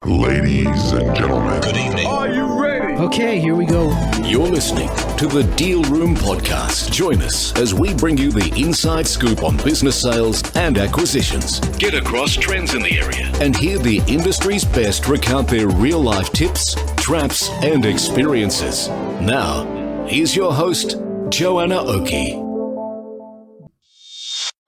Ladies and gentlemen, Good evening. Are you ready? Okay, here we go. You're listening to the Deal Room Podcast. Join us as we bring you the inside scoop on business sales and acquisitions. Get across trends in the area and hear the industry's best recount their real-life tips, traps, and experiences. Now, here's your host, Joanna Oakey.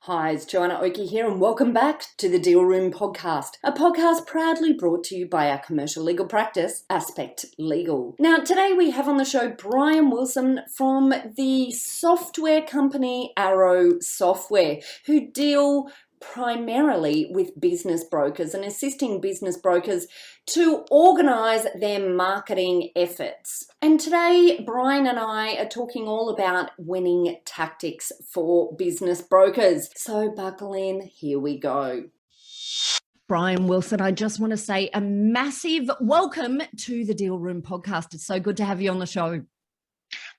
Hi, it's Joanna Oakey here, and welcome back to the Deal Room Podcast, a podcast proudly brought to you by our commercial legal practice, Aspect Legal. Now, today we have on the show Brian Wilson from the software company Aro Software, who deal primarily with business brokers and assisting business brokers to organise their marketing efforts. And today, Brian and I are talking all about winning tactics for business brokers. So buckle in, here we go. Brian Wilson, I just want to say a massive welcome to the Deal Room Podcast. It's so good to have you on the show.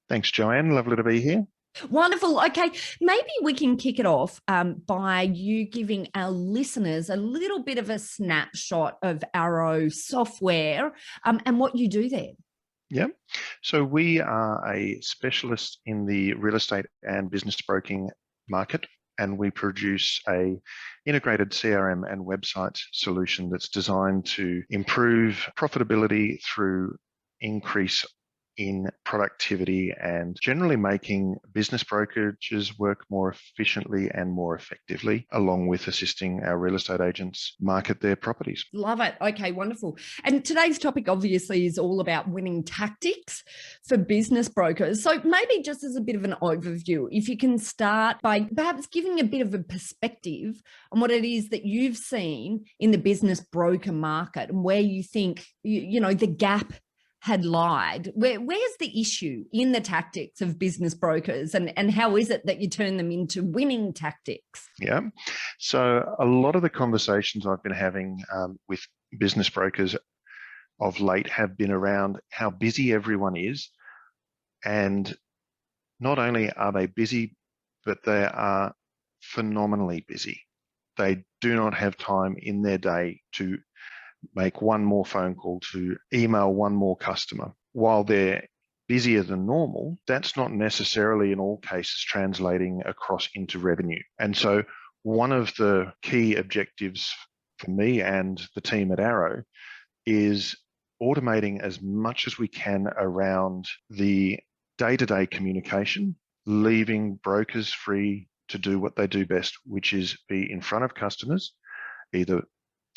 Thanks, Joanne. Lovely to be here. Wonderful. Okay, maybe we can kick it off by you giving our listeners a little bit of a snapshot of Aro Software and what you do there. Yeah. So we are a specialist in the real estate and business broking market, and we produce a integrated CRM and website solution that's designed to improve profitability through increase in productivity and generally making business brokerages work more efficiently and more effectively, along with assisting our real estate agents market their properties. Love it. Okay, wonderful. And today's topic obviously is all about winning tactics for business brokers. So maybe just as a bit of an overview, if you can start by perhaps giving a bit of a perspective on what it is that you've seen in the business broker market and where you think, you know, the gap had lied. Where's the issue in the tactics of business brokers, and how is it that you turn them into winning tactics? Yeah. So a lot of the conversations I've been having with business brokers of late have been around how busy everyone is. And not only are they busy, but they are phenomenally busy. They do not have time in their day to make one more phone call, to email one more customer. While they're busier than normal, that's not necessarily in all cases translating across into revenue. And so one of the key objectives for me and the team at Aro is automating as much as we can around the day-to-day communication, leaving brokers free to do what they do best, which is be in front of customers, either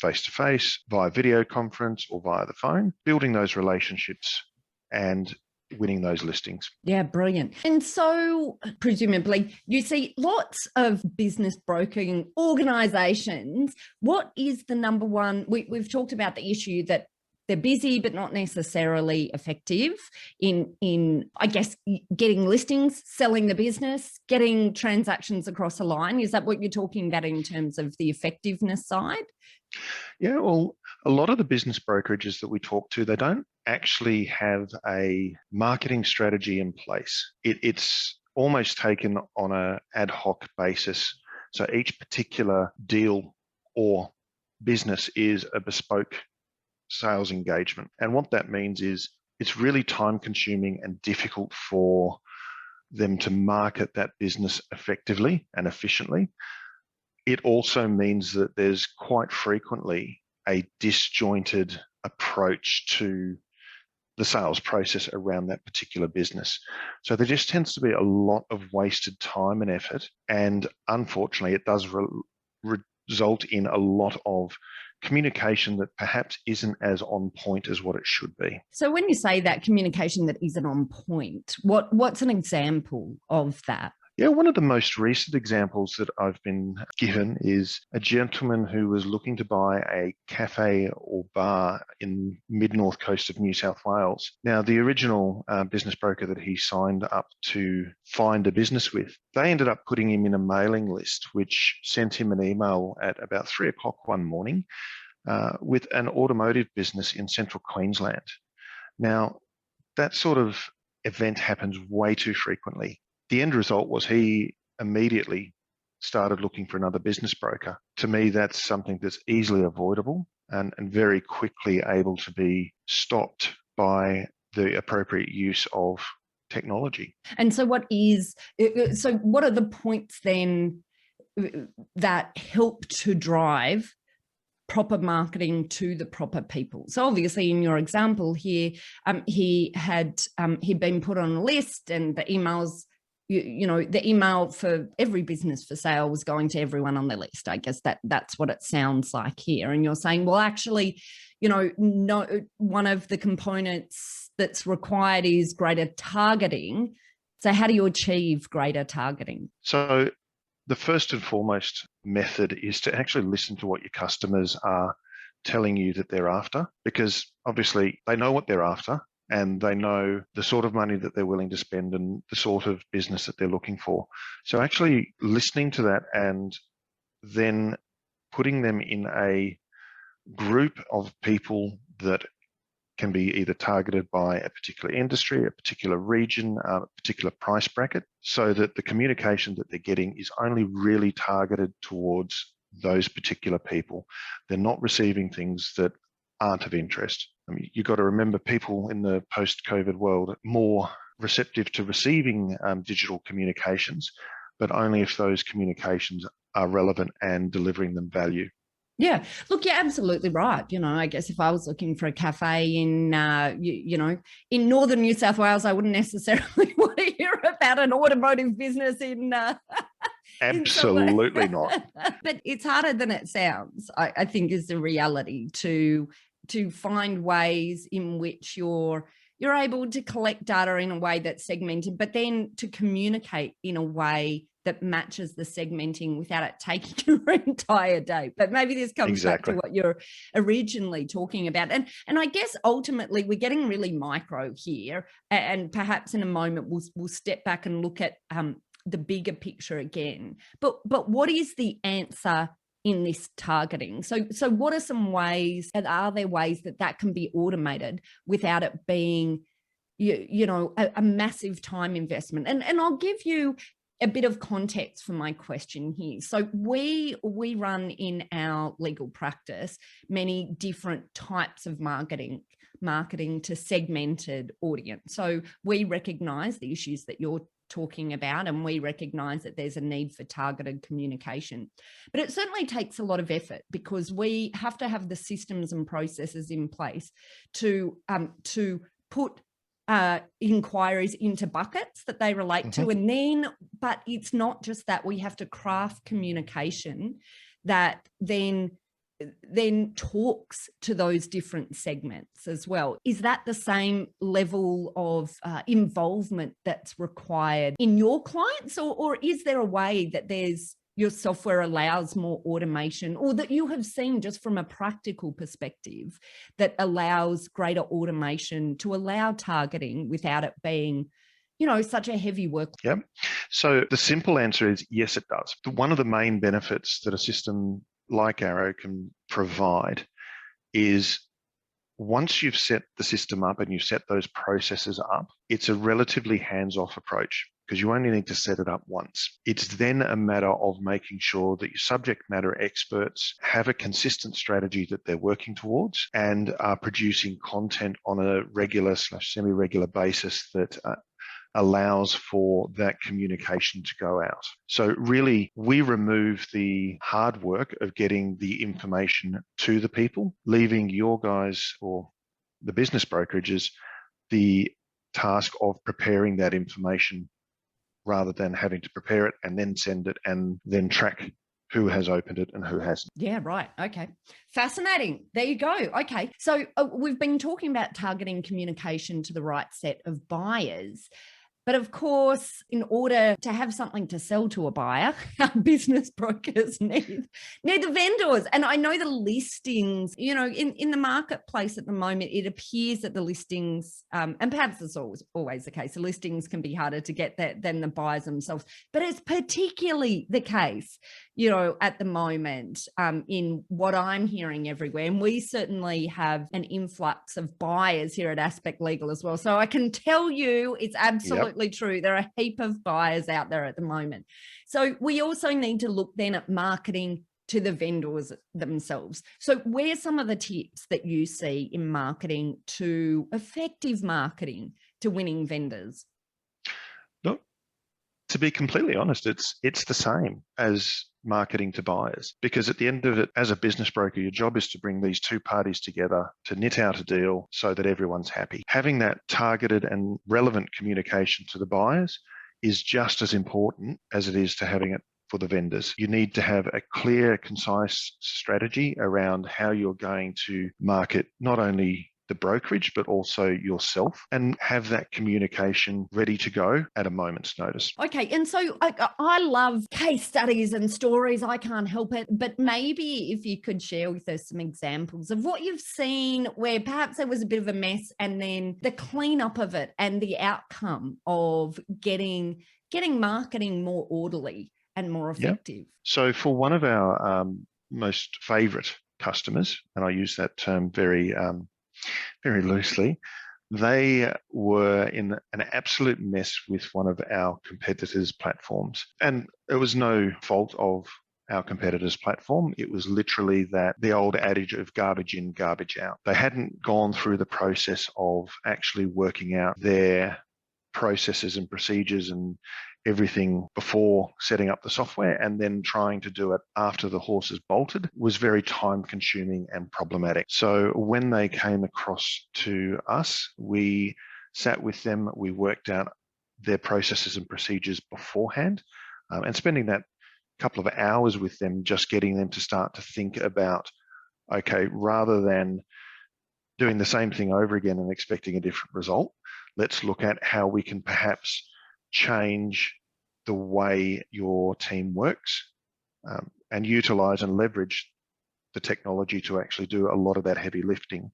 face-to-face, via video conference or via the phone, building those relationships and winning those listings. Yeah, brilliant. And so presumably you see lots of business broking organisations. What is the number one? We've talked about the issue that they're busy, but not necessarily effective in, I guess, getting listings, selling the business, getting transactions across the line. Is that what you're talking about in terms of the effectiveness side? Yeah, well, a lot of the business brokerages that we talk to, they don't actually have a marketing strategy in place. It's almost taken on an ad hoc basis. So each particular deal or business is a bespoke sales engagement. And what that means is it's really time consuming and difficult for them to market that business effectively and efficiently. It also means that there's quite frequently a disjointed approach to the sales process around that particular business. So there just tends to be a lot of wasted time and effort. And unfortunately, it does result in a lot of communication that perhaps isn't as on point as what it should be. So when you say that communication that isn't on point, what's an example of that? Yeah, one of the most recent examples that I've been given is a gentleman who was looking to buy a cafe or bar in mid-north coast of New South Wales. Now, the original business broker that he signed up to find a business with, they ended up putting him in a mailing list, which sent him an email at about 3 o'clock one morning with an automotive business in central Queensland. Now, that sort of event happens way too frequently. The end result was he immediately started looking for another business broker. To me, that's something that's easily avoidable. and very quickly able to be stopped by the appropriate use of technology. And so what are the points then that help to drive proper marketing to the proper people? So obviously in your example here, he'd been put on a list, and the emails, the email for every business for sale was going to everyone on the list. I guess that's what it sounds like here. And you're saying, well, actually, no, one of the components that's required is greater targeting. So how do you achieve greater targeting? So the first and foremost method is to actually listen to what your customers are telling you that they're after, because obviously they know what they're after and they know the sort of money that they're willing to spend and the sort of business that they're looking for. So actually listening to that and then putting them in a group of people that can be either targeted by a particular industry, a particular region, a particular price bracket, so that the communication that they're getting is only really targeted towards those particular people. They're not receiving things that aren't of interest. I mean, you've got to remember, people in the post-COVID world are more receptive to receiving digital communications, but only if those communications are relevant and delivering them value. Yeah, look, you're absolutely right. I guess if I was looking for a cafe in, in northern New South Wales, I wouldn't necessarily want to hear about an automotive business in. Absolutely not. But it's harder than it sounds, I think, is the reality to find ways in which you're able to collect data in a way that's segmented, but then to communicate in a way that matches the segmenting without it taking your entire day. But maybe this comes back to what you're originally talking about. And I guess ultimately we're getting really micro here, and perhaps in a moment we'll step back and look at the bigger picture again. But what is the answer in this targeting? So what are some ways, and are there ways that can be automated without it being, a massive time investment? And I'll give you a bit of context for my question here. So we run in our legal practice many different types of marketing to segmented audience. So we recognize the issues that you're talking about, and we recognize that there's a need for targeted communication. But it certainly takes a lot of effort, because we have to have the systems and processes in place to put inquiries into buckets that they relate to. And then, but it's not just that, we have to craft communication that then talks to those different segments as well. Is that the same level of involvement that's required in your clients, or is there a way that your software allows more automation, or that you have seen just from a practical perspective that allows greater automation to allow targeting without it being, such a heavy work? Yep. So the simple answer is yes, it does. One of the main benefits that a system like Aro can provide is, once you've set the system up and you've set those processes up, it's a relatively hands-off approach, because you only need to set it up once. It's then a matter of making sure that your subject matter experts have a consistent strategy that they're working towards and are producing content on a regular/semi-regular basis that allows for that communication to go out. So really, we remove the hard work of getting the information to the people, leaving your guys or the business brokerages the task of preparing that information, rather than having to prepare it and then send it and then track who has opened it and who hasn't. Yeah, right. Okay. Fascinating. There you go. Okay. So we've been talking about targeting communication to the right set of buyers. But of course, in order to have something to sell to a buyer, our business brokers need the vendors. And I know the listings, in the marketplace at the moment, it appears that the listings, and perhaps it's always the case, the listings can be harder to get than the buyers themselves. But it's particularly the case, at the moment, in what I'm hearing everywhere. And we certainly have an influx of buyers here at Aspect Legal as well. So I can tell you it's absolutely true. There are a heap of buyers out there at the moment. So we also need to look then at marketing to the vendors themselves. So where's some of the tips that you see in marketing to effective marketing to winning vendors? Look, to be completely honest, it's the same as marketing to buyers, because at the end of it, as a business broker, your job is to bring these two parties together to knit out a deal so that everyone's happy. Having that targeted and relevant communication to the buyers is just as important as it is to having it for the vendors. You need to have a clear, concise strategy around how you're going to market not only the brokerage, but also yourself, and have that communication ready to go at a moment's notice. Okay. And so I love case studies and stories. I can't help it. But maybe if you could share with us some examples of what you've seen where perhaps there was a bit of a mess, and then the cleanup of it and the outcome of getting marketing more orderly and more effective. Yeah. So for one of our most favorite customers, and I use that term very loosely, they were in an absolute mess with one of our competitors' platforms. And it was no fault of our competitor's platform. It was literally that the old adage of garbage in, garbage out. They hadn't gone through the process of actually working out their processes and procedures and everything before setting up the software, and then trying to do it after the horse is bolted was very time consuming and problematic. So when they came across to us, we sat with them, we worked out their processes and procedures beforehand, and spending that couple of hours with them, just getting them to start to think about, okay, rather than doing the same thing over again and expecting a different result, let's look at how we can perhaps change the way your team works, and utilize and leverage the technology to actually do a lot of that heavy lifting.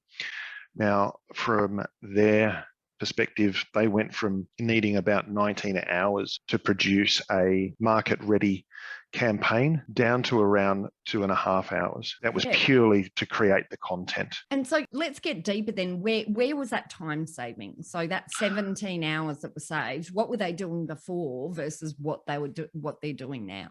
Now, from their perspective, they went from needing about 19 hours to produce a market-ready campaign down to around 2.5 hours. That was purely to create the content. And so let's get deeper then. Where was that time saving? So that 17 hours that was saved, what were they doing before versus what they're doing now?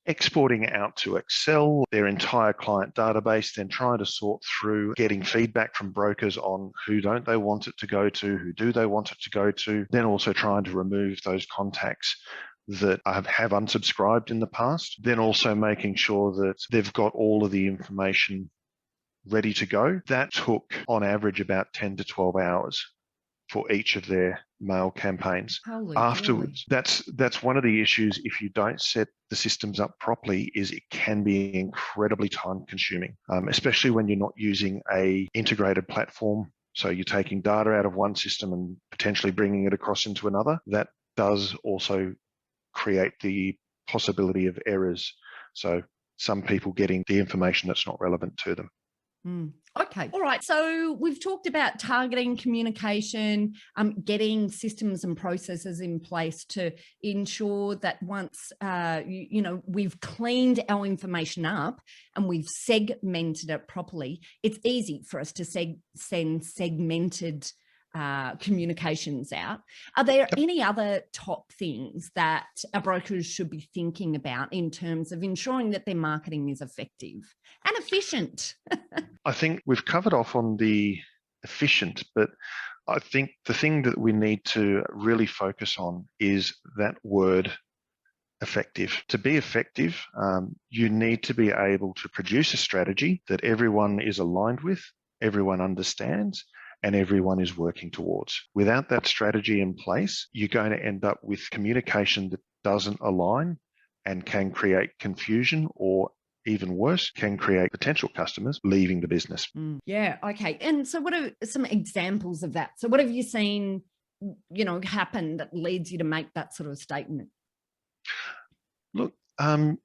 Exporting it out to Excel, their entire client database, then trying to sort through getting feedback from brokers on who don't they want it to go to, who do they want it to go to, then also trying to remove those contacts that have unsubscribed in the past, then also making sure that they've got all of the information ready to go. That took on average about 10 to 12 hours for each of their mail campaigns. Afterwards, that's one of the issues if you don't set the systems up properly, is it can be incredibly time consuming, especially when you're not using a integrated platform. So you're taking data out of one system and potentially bringing it across into another. That does also create the possibility of errors. So some people getting the information that's not relevant to them. Okay. All right. So we've talked about targeting communication, getting systems and processes in place to ensure that once, we've cleaned our information up and we've segmented it properly, it's easy for us to send segmented communications out. Are there any other top things that our brokers should be thinking about in terms of ensuring that their marketing is effective and efficient? I think we've covered off on the efficient, but I think the thing that we need to really focus on is that word effective. To be effective, you need to be able to produce a strategy that everyone is aligned with, everyone understands, and everyone is working towards. Without that strategy in place, you're going to end up with communication that doesn't align and can create confusion, or even worse, can create potential customers leaving the business. Yeah. Okay. And so what are some examples of that? So what have you seen, happen that leads you to make that sort of statement? Look, I've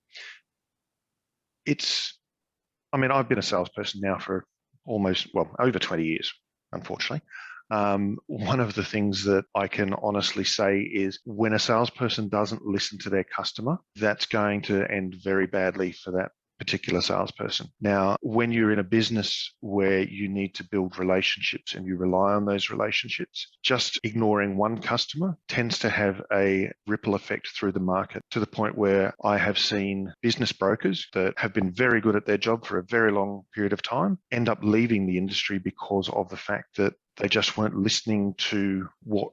been a salesperson now for over 20 years. Unfortunately, one of the things that I can honestly say is when a salesperson doesn't listen to their customer, that's going to end very badly for that particular salesperson. Now, when you're in a business where you need to build relationships and you rely on those relationships, just ignoring one customer tends to have a ripple effect through the market, to the point where I have seen business brokers that have been very good at their job for a very long period of time end up leaving the industry because of the fact that they just weren't listening to what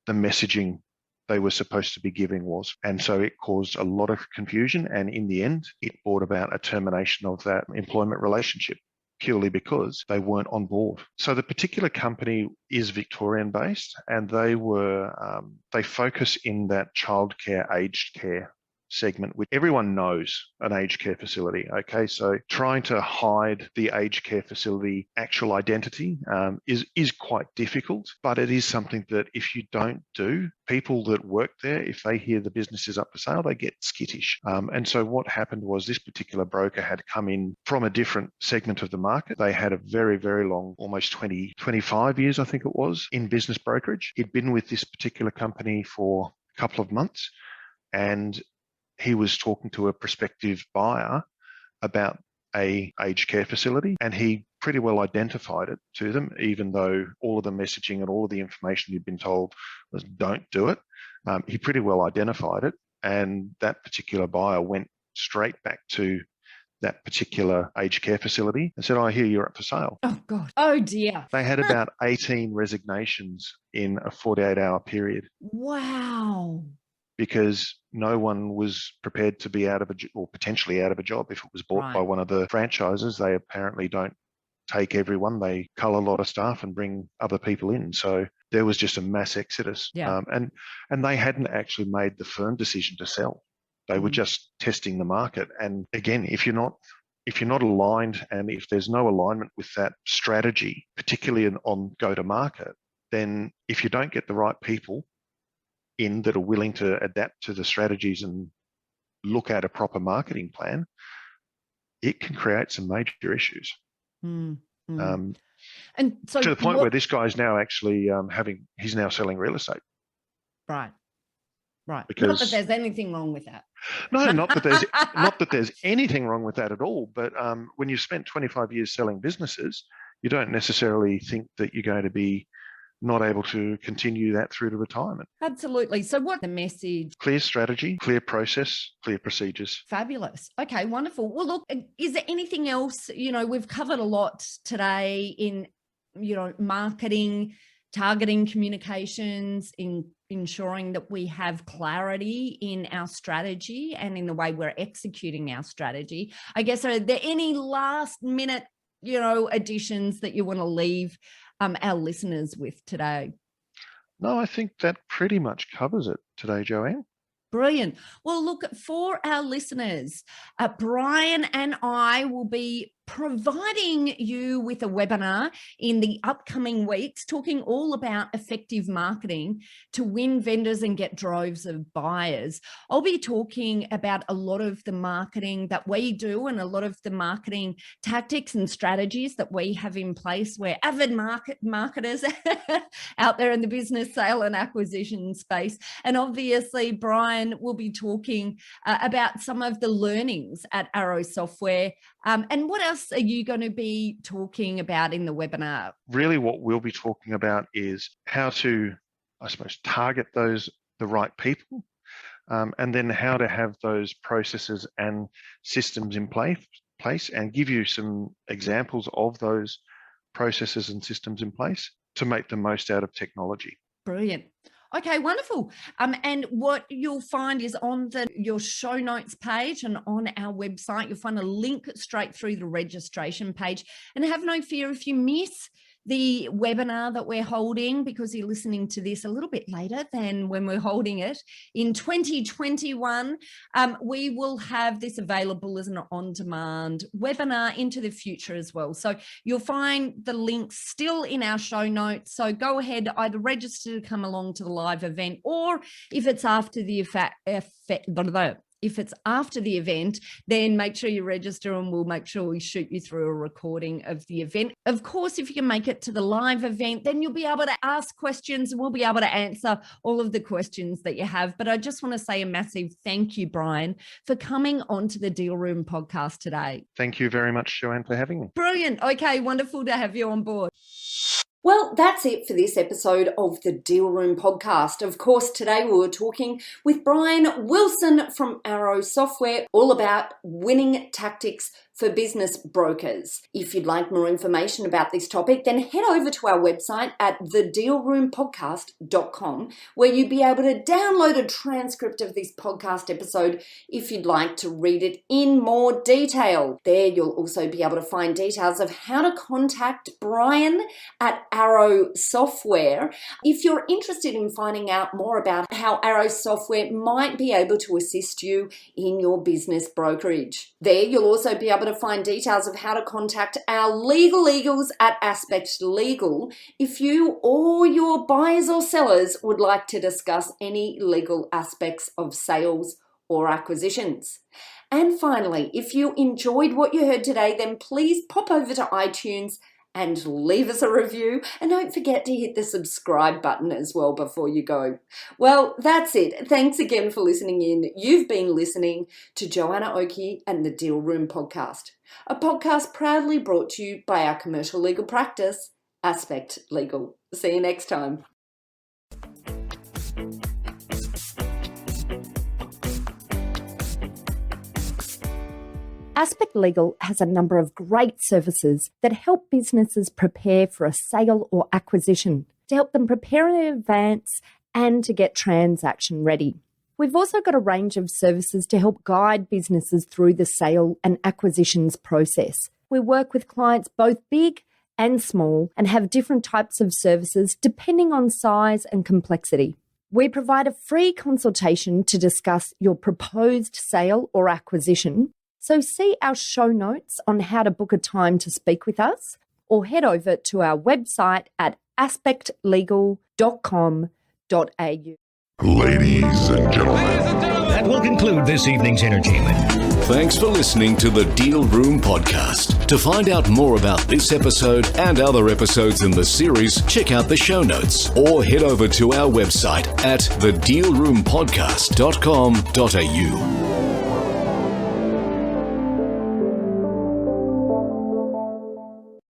the messaging they were supposed to be giving was. And so it caused a lot of confusion. And in the end, it brought about a termination of that employment relationship purely because they weren't on board. So the particular company is Victorian based, and they focus in that childcare, aged care segment, which everyone knows an aged care facility. Okay, so trying to hide the aged care facility actual identity is quite difficult, but it is something that if you don't do, people that work there, if they hear the business is up for sale, they get skittish. And so what happened was this particular broker had come in from a different segment of the market. They had a very, very long, almost 25 years, I think it was, in business brokerage. He'd been with this particular company for a couple of months, and he was talking to a prospective buyer about a aged care facility, and he pretty well identified it to them, even though all of the messaging and all of the information he'd been told was don't do it. He pretty well identified it, and that particular buyer went straight back to that particular aged care facility and said, I hear you're up for sale. Oh, God. Oh, dear. They had about 18 resignations in a 48-hour period. Wow. Because no one was prepared to be potentially out of a job if it was bought by one of the franchises. They apparently don't take everyone. They cull a lot of staff and bring other people in. So there was just a mass exodus. Yeah. And they hadn't actually made the firm decision to sell. They were just testing the market. And again, if you're not aligned, and if there's no alignment with that strategy, particularly on go-to-market, then if you don't get the right people in that are willing to adapt to the strategies and look at a proper marketing plan, it can create some major issues. And so to the point where this guy's now actually he's now selling real estate. Right. Because not that there's anything wrong with that. No, not that there's anything wrong with that at all. But when you've spent 25 years selling businesses, you don't necessarily think that you're going to be not able to continue that through to retirement. Absolutely. So what's the message? Clear strategy, clear process, clear procedures. Fabulous. Okay, wonderful. Well, look, is there anything else? We've covered a lot today in, marketing, targeting communications, in ensuring that we have clarity in our strategy and in the way we're executing our strategy. I guess, are there any last minute, additions that you want to leave our listeners with today? No, I think that pretty much covers it today, Joanne. Brilliant. Well, look, for our listeners, Brian and I will be providing you with a webinar in the upcoming weeks talking all about effective marketing to win vendors and get droves of buyers. I'll be talking about a lot of the marketing that we do and a lot of the marketing tactics and strategies that we have in place. We're avid marketers out there in the business, sale and acquisition space. And obviously, Brian will be talking about some of the learnings at Aro Software. And what else are you going to be talking about in the webinar? Really, what we'll be talking about is how to, I suppose, target the right people, and then how to have those processes and systems in place, and give you some examples of those processes and systems in place to make the most out of technology. Brilliant. Okay, wonderful. And what you'll find is on your show notes page and on our website, you'll find a link straight through the registration page. And have no fear if you miss the webinar that we're holding, because you're listening to this a little bit later than when we're holding it in 2021, we will have this available as an on-demand webinar into the future as well. So you'll find the links still in our show notes. So go ahead, either register to come along to the live event, or if it's after the If it's after the event, then make sure you register and we'll make sure we shoot you through a recording of the event. Of course, if you can make it to the live event, then you'll be able to ask questions and we'll be able to answer all of the questions that you have. But I just want to say a massive thank you, Brian, for coming onto the Deal Room podcast today. Thank you very much, Joanne, for having me. Brilliant. Okay, wonderful to have you on board. Well, that's it for this episode of the Deal Room podcast. Of course, today we were talking with Brian Wilson from Aro Software, all about winning tactics for business brokers. If you'd like more information about this topic, then head over to our website at thedealroompodcast.com, where you'll be able to download a transcript of this podcast episode if you'd like to read it in more detail. There you'll also be able to find details of how to contact Brian at Aro Software if you're interested in finding out more about how Aro Software might be able to assist you in your business brokerage. There you'll also be able to find details of how to contact our legal eagles at Aspect Legal if you or your buyers or sellers would like to discuss any legal aspects of sales or acquisitions. And finally, if you enjoyed what you heard today, then please pop over to iTunes and leave us a review. And don't forget to hit the subscribe button as well before you go. Well, that's it. Thanks again for listening in. You've been listening to Joanna Oakey and the Deal Room podcast, a podcast proudly brought to you by our commercial legal practice, Aspect Legal. See you next time. Aspect Legal has a number of great services that help businesses prepare for a sale or acquisition, to help them prepare in advance and to get transaction ready. We've also got a range of services to help guide businesses through the sale and acquisitions process. We work with clients both big and small and have different types of services depending on size and complexity. We provide a free consultation to discuss your proposed sale or acquisition. So see our show notes on how to book a time to speak with us, or head over to our website at aspectlegal.com.au. Ladies and gentlemen. That will conclude this evening's entertainment. Thanks for listening to the Deal Room podcast. To find out more about this episode and other episodes in the series, check out the show notes or head over to our website at thedealroompodcast.com.au.